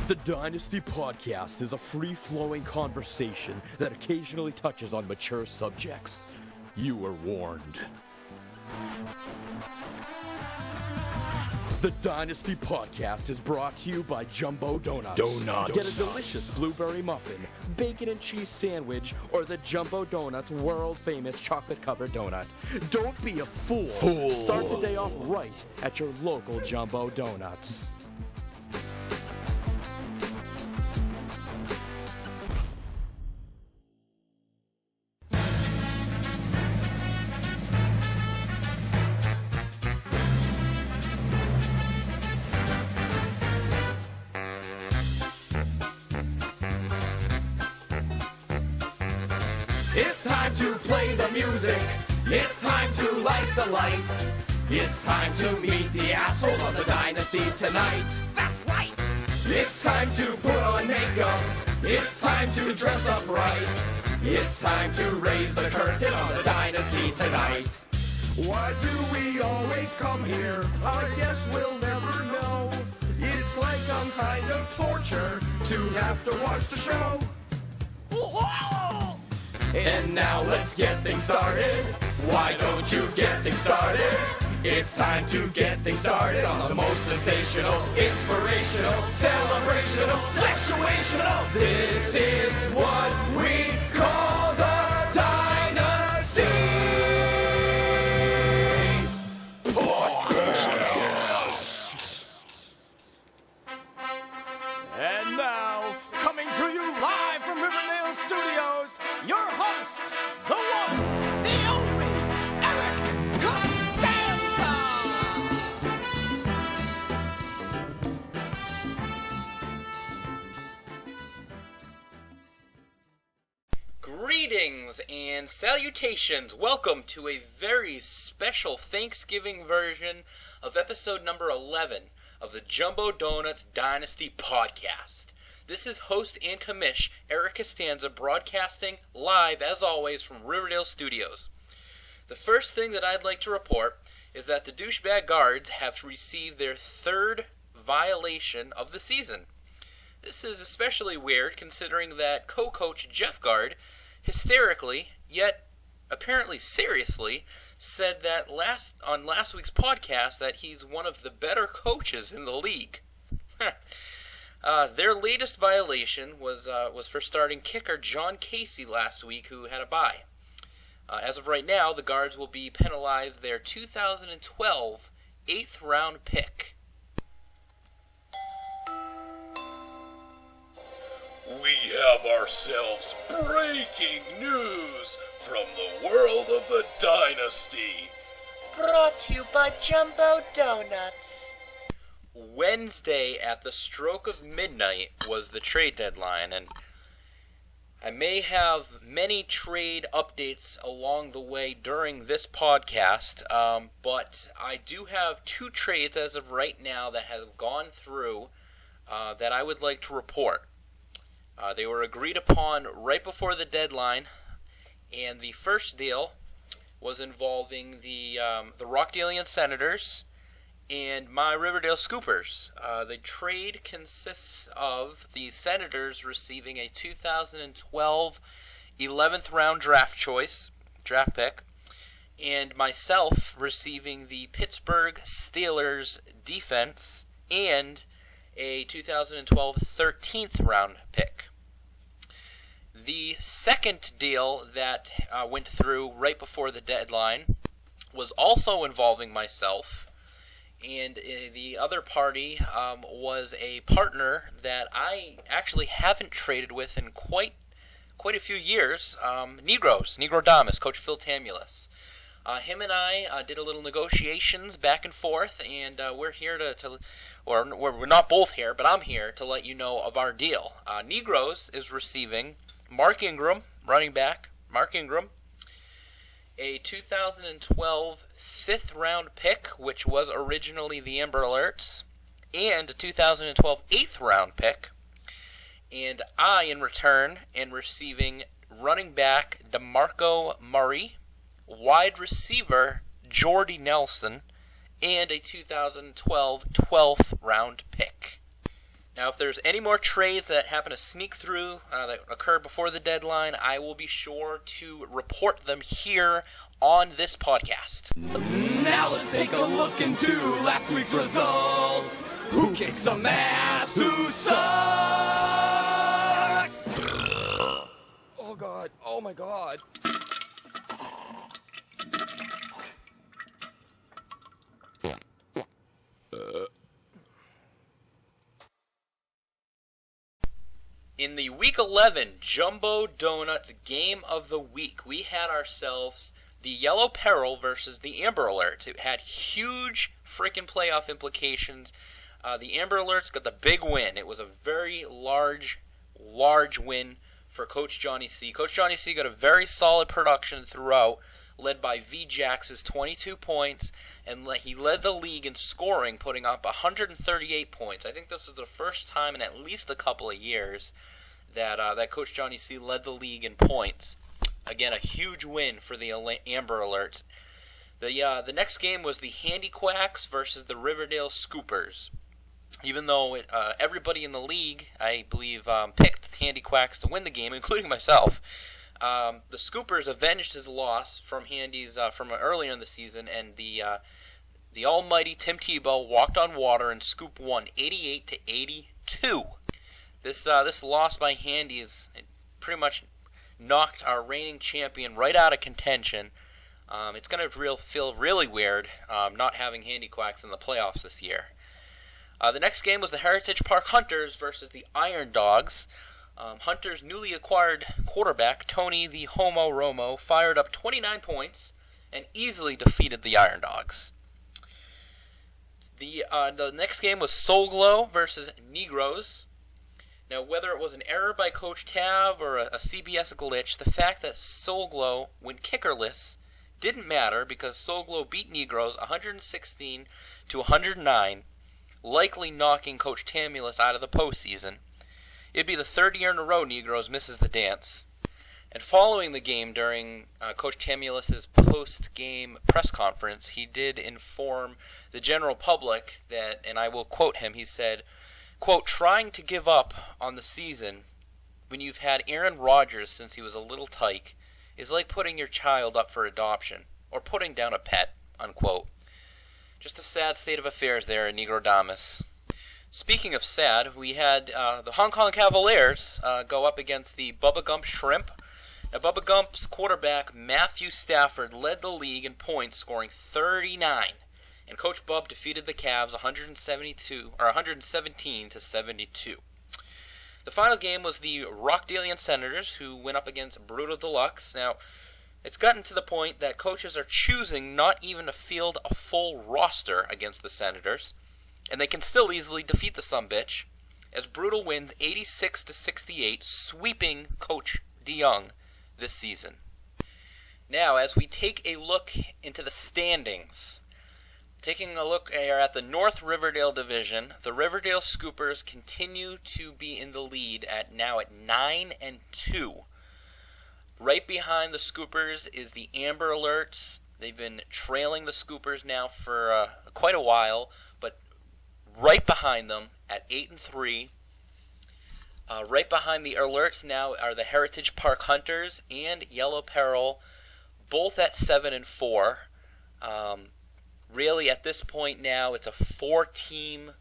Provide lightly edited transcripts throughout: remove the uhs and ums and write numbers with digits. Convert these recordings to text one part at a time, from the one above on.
The Dynasty Podcast is a free-flowing conversation that occasionally touches on mature subjects. You were warned. The Dynasty Podcast is brought to you by Jumbo Donuts. Get a delicious blueberry muffin, bacon and cheese sandwich, or the Jumbo Donuts world-famous chocolate-covered donut. Don't be a fool. Start the day off right at your local Jumbo Donuts. It's time to play the music. It's time to light the lights. It's time to meet the assholes on the Dynasty tonight. That's right. It's time to put on makeup. It's time to dress up right. It's time to raise the curtain on the Dynasty tonight. Why do we always come here? I guess we'll never know. It's like some kind of torture to have to watch the show. And now let's get things started. Why don't you get things started? It's time to get things started on the most sensational, inspirational, celebrational, sexuational. This is what we call the Dynasty Podcast. And now, coming to you live from Riverdale Studios, your host, the one, the only, Eric Costanza! Greetings and salutations. Welcome to a very special Thanksgiving version of episode number 11 of the Jumbo Donuts Dynasty Podcast. This is host and commish Eric Costanza, broadcasting live, as always, from Riverdale Studios. The first thing that I'd like to report is that the douchebag guards have received their third violation of the season. This is especially weird considering that co-coach Jeff Guard hysterically, yet apparently seriously, said that on last week's podcast that he's one of the better coaches in the league. Their latest violation was for starting kicker John Casey last week, who had a bye. As of right now, the guards will be penalized their 2012 8th-round pick. We have ourselves breaking news from the world of the Dynasty. Brought to you by Jumbo Donuts. Wednesday at the stroke of midnight was the trade deadline, and I may have many trade updates along the way during this podcast, but I do have two trades as of right now that have gone through that I would like to report. They were agreed upon right before the deadline, and the first deal was involving the Rockdalian Senators and my Riverdale Scoopers. The trade consists of the Senators receiving a 2012 11th round draft pick, and myself receiving the Pittsburgh Steelers defense and a 2012 13th round pick. The second deal that went through right before the deadline was also involving myself, and the other party was a partner that I actually haven't traded with in quite a few years, Negro Damas, Coach Phil Tamulus. Him and I did a little negotiations back and forth, and we're here we're not both here, but I'm here to let you know of our deal. Negros is receiving Mark Ingram, running back, Mark Ingram, a 2012 5th round pick, which was originally the Amber Alerts, and a 2012 8th round pick. And I, in return, am receiving running back DeMarco Murray, wide receiver Jordy Nelson, and a 2012 12th round pick. Now, if there's any more trades that happen to sneak through that occur before the deadline, I will be sure to report them here on this podcast. Now let's take a look into last week's results. Who kicked some ass? Who sucked? Oh, God. Oh, my God. In the Week 11 Jumbo Donuts Game of the Week, we had ourselves the Yellow Peril versus the Amber Alerts. It had huge freaking playoff implications. The Amber Alerts got the big win. It was a very large win for Coach Johnny C. Coach Johnny C. got a very solid production throughout, led by V-Jax's 22 points, and he led the league in scoring, putting up 138 points. I think this was the first time in at least a couple of years that Coach Johnny C. led the league in points. Again, a huge win for the Amber Alerts. The next game was the Handy Quacks versus the Riverdale Scoopers. Even though everybody in the league, I believe, picked Handy Quacks to win the game, including myself, the Scoopers avenged his loss from Handy's from earlier in the season, and the almighty Tim Tebow walked on water and Scoop won 88-82. This loss by Handy's pretty much knocked our reigning champion right out of contention. It's going to feel really weird not having Handy Quacks in the playoffs this year. The next game was the Heritage Park Hunters versus the Iron Dogs. Hunter's newly acquired quarterback, Tony the Homo Romo, fired up 29 points and easily defeated the Iron Dogs. The next game was Soul Glow versus Negroes. Now, whether it was an error by Coach Tav or a CBS glitch, the fact that Soul Glow went kickerless didn't matter because Soul Glow beat Negroes 116-109, likely knocking Coach Tamulus out of the postseason. It'd be the third year in a row Negroes misses the dance. And following the game, during Coach Tamulus's post-game press conference, he did inform the general public that, and I will quote him, he said, quote, "Trying to give up on the season when you've had Aaron Rodgers since he was a little tyke is like putting your child up for adoption or putting down a pet," unquote. Just a sad state of affairs there in Negrodamus. Speaking of sad, we had the Hong Kong Cavaliers go up against the Bubba Gump Shrimp. Now, Bubba Gump's quarterback, Matthew Stafford, led the league in points, scoring 39. And Coach Bub defeated the Cavs 117-72. The final game was the Rockdalian Senators, who went up against Brutal Deluxe. Now, it's gotten to the point that coaches are choosing not even to field a full roster against the Senators, and they can still easily defeat the sumbitch, as Brutal wins 86-68, sweeping Coach DeYoung this season. Now, as we take a look into the standings, taking a look at the North Riverdale Division, the Riverdale Scoopers continue to be in the lead at 9-2. Right behind the Scoopers is the Amber Alerts. They've been trailing the Scoopers now for quite a while, but right behind them at 8-3. Right behind the Alerts now are the Heritage Park Hunters and Yellow Peril, both at 7-4. Really, at this point now, it's a 4-team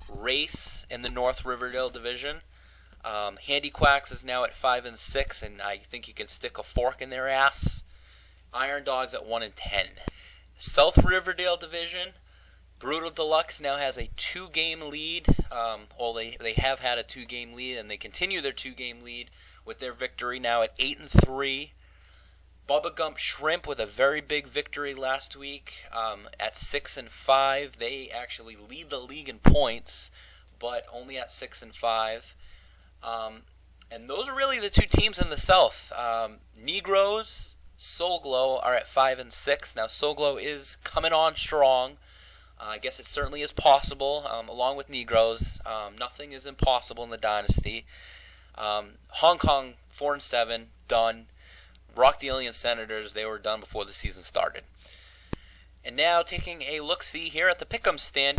race in the North Riverdale Division. Handy Quacks is now at 5-6, and I think you can stick a fork in their ass. Iron Dogs at 1-10. South Riverdale Division, Brutal Deluxe now has a 2-game lead. They have had a 2-game lead, and they continue their 2-game lead with their victory now at 8-3. Bubba Gump Shrimp with a very big victory last week at 6-5. They actually lead the league in points, but only at 6-5. And those are really the two teams in the South. Negroes, Soul Glow are at 5-6. Now Soul Glow is coming on strong. I guess it certainly is possible. Along with Negroes, nothing is impossible in the Dynasty. Hong Kong 4-7, done. Rockdalian Senators, they were done before the season started. And now taking a look-see here at the Pick'em stand.